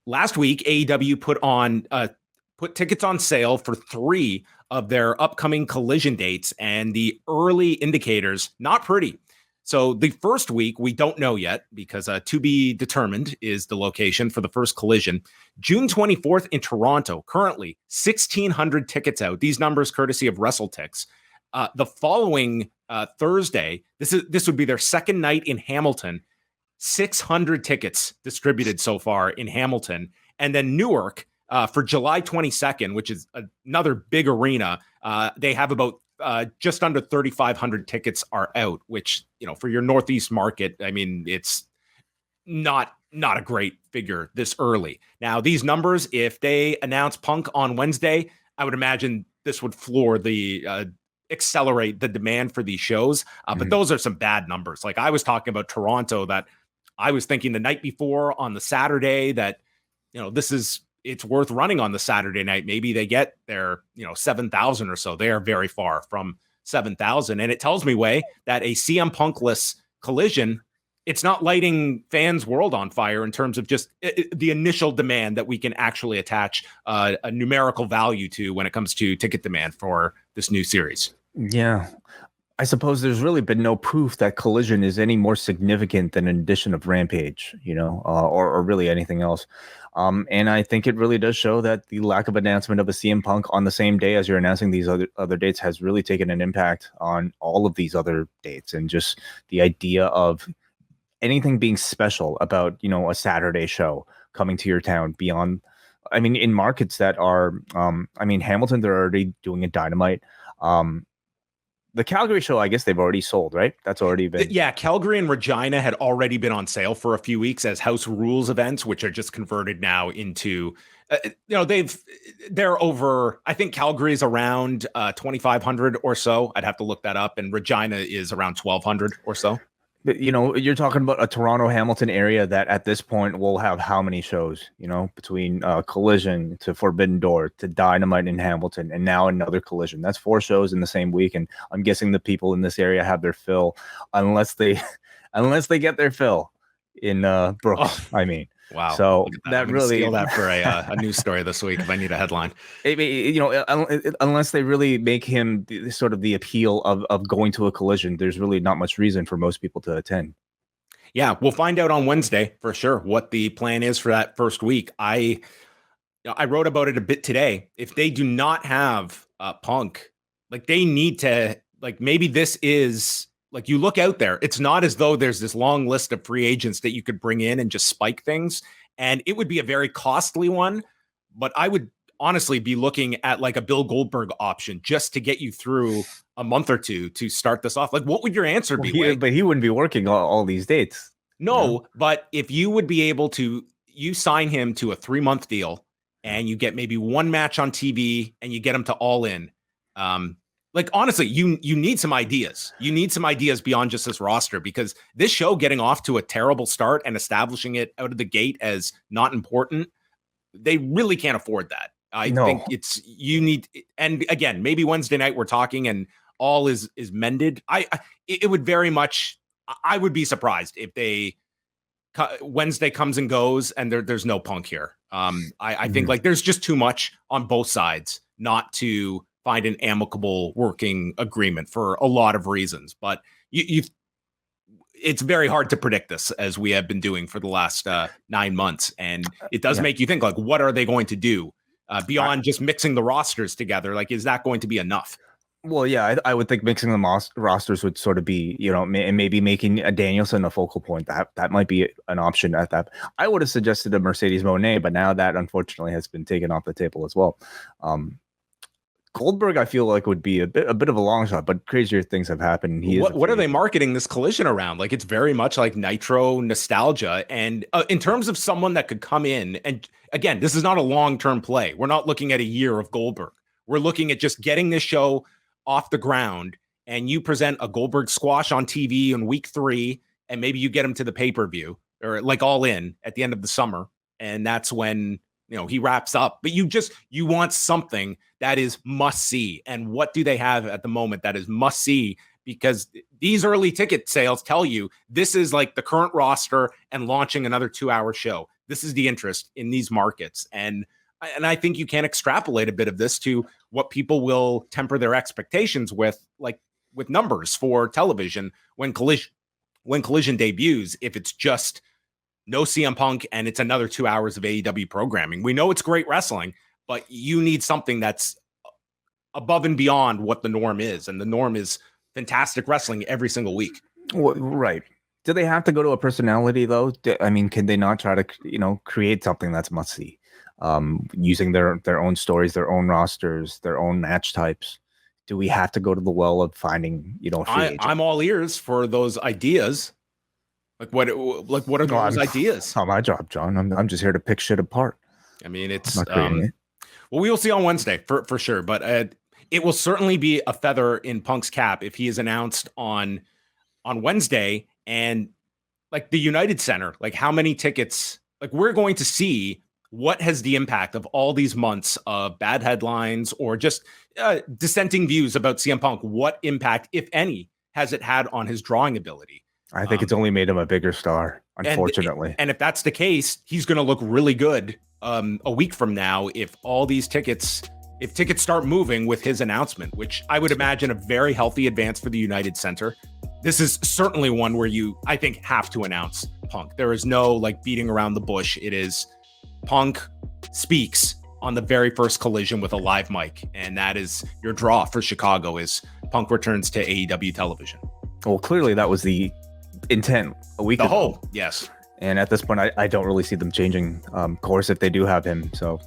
last week, AEW put tickets on sale for 3 of their upcoming Collision dates, and the early indicators not pretty. So the first week we don't know yet because to be determined is the location for the first Collision. June 24th in Toronto. Currently 1,600 tickets out. These numbers courtesy of WrestleTix. The following Thursday, this would be their second night in Hamilton. 600 tickets distributed so far in Hamilton. And then Newark for July 22nd, which is another big arena. They have about just under 3,500 tickets are out, which, for your Northeast market, I mean, it's not a great figure this early. Now, these numbers, if they announce Punk on Wednesday, I would imagine this would floor the accelerate the demand for these shows. But those are some bad numbers. Like I was talking about Toronto, that I was thinking the night before on the Saturday that, it's worth running on the Saturday night. Maybe they get their, 7,000 or so. They are very far from 7,000. And it tells me, Way, that a CM Punkless Collision, it's not lighting fans' world on fire in terms of just the initial demand that we can actually attach a numerical value to when it comes to ticket demand for this new series. Yeah. I suppose there's really been no proof that Collision is any more significant than an edition of Rampage, or really anything else. And I think it really does show that the lack of announcement of a CM Punk on the same day as you're announcing these other dates has really taken an impact on all of these other dates, and just the idea of anything being special about, a Saturday show coming to your town beyond, in markets that are, Hamilton, they're already doing a Dynamite. The Calgary show, I guess they've already sold, right? That's already been. Yeah, Calgary and Regina had already been on sale for a few weeks as House Rules events, which are just converted now into, they're over, I think Calgary's around 2,500 or so. I'd have to look that up. And Regina is around 1,200 or so. You're talking about a Toronto Hamilton area that at this point will have how many shows, between Collision to Forbidden Door to Dynamite in Hamilton and now another Collision. That's 4 shows in the same week. And I'm guessing the people in this area have their fill unless they get their fill in Brooks. Wow. So that really steal that for a news story this week if I need a headline. Unless they really make him sort of the appeal of going to a Collision, there's really not much reason for most people to attend. Yeah, we'll find out on Wednesday for sure what the plan is for that first week. I wrote about it a bit today. If they do not have Punk, they need to, maybe this is. You look out there, it's not as though there's this long list of free agents that you could bring in and just spike things. And it would be a very costly one, but I would honestly be looking at a Bill Goldberg option just to get you through a month or two to start this off. What would your answer be? But he wouldn't be working all these dates. No, but if you would be able to, you sign him to a 3-month deal and you get maybe one match on TV and you get him to All In. Honestly, you need some ideas. You need some ideas beyond just this roster, because this show getting off to a terrible start and establishing it out of the gate as not important, they really can't afford that. I think you need, and again, maybe Wednesday night we're talking and all is mended. It would very much, I would be surprised if Wednesday comes and goes and there's no Punk here. I think there's just too much on both sides not to find an amicable working agreement for a lot of reasons. But it's very hard to predict this, as we have been doing for the last 9 months. And it does make you think, what are they going to do beyond just mixing the rosters together? Is that going to be enough? Well, yeah, I would think mixing the rosters would sort of be, maybe making a Danielson a focal point. That might be an option at that. I would have suggested a Mercedes Moné, but now that unfortunately has been taken off the table as well. Goldberg, I feel like, would be a bit of a long shot, but crazier things have happened. What are they marketing this Collision around? It's very much like Nitro nostalgia. And in terms of someone that could come in, and again, this is not a long-term play. We're not looking at a year of Goldberg. We're looking at just getting this show off the ground, and you present a Goldberg squash on TV in week 3, and maybe you get him to the pay-per-view or All In at the end of the summer. And that's when he wraps up, but you want something that is must see. And what do they have at the moment that is must see? Because these early ticket sales tell you this is the current roster and launching another 2-hour show. This is the interest in these markets. And I think you can extrapolate a bit of this to what people will temper their expectations with, like with numbers for television when Collision debuts. If it's just no CM Punk and it's another 2 hours of AEW programming, we know it's great wrestling, but you need something that's above and beyond what the norm is. And the norm is fantastic wrestling every single week. Well, right. Do they have to go to a personality though? I mean, can they not try to, create something that's must see, using their own stories, their own rosters, their own match types? Do we have to go to the well of finding, a free agent? I'm all ears for those ideas. What are those ideas? It's not my job, John. I'm just here to pick shit apart. I mean, it's not creating it. Well, we will see on Wednesday for sure, but it will certainly be a feather in Punk's cap if he is announced on Wednesday. And like the United Center, like how many tickets, like we're going to see what has the impact of all these months of bad headlines or just dissenting views about CM Punk. What impact, if any, has it had on his drawing ability? I think it's only made him a bigger star, unfortunately. And if that's the case, he's going to look really good a week from now if tickets start moving with his announcement, which I would imagine a very healthy advance for the United Center. This is certainly one where I think, have to announce Punk. There is no like beating around the bush. It is Punk speaks on the very first Collision with a live mic. And that is your draw for Chicago, is Punk returns to AEW television. Well, clearly that was the intent a week ago. Yes. And at this point, I don't really see them changing course if they do have him. So,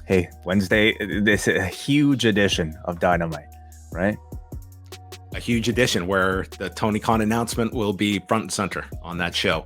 hey, Wednesday, this is a huge edition of Dynamite, right? A huge edition where the Tony Khan announcement will be front and center on that show.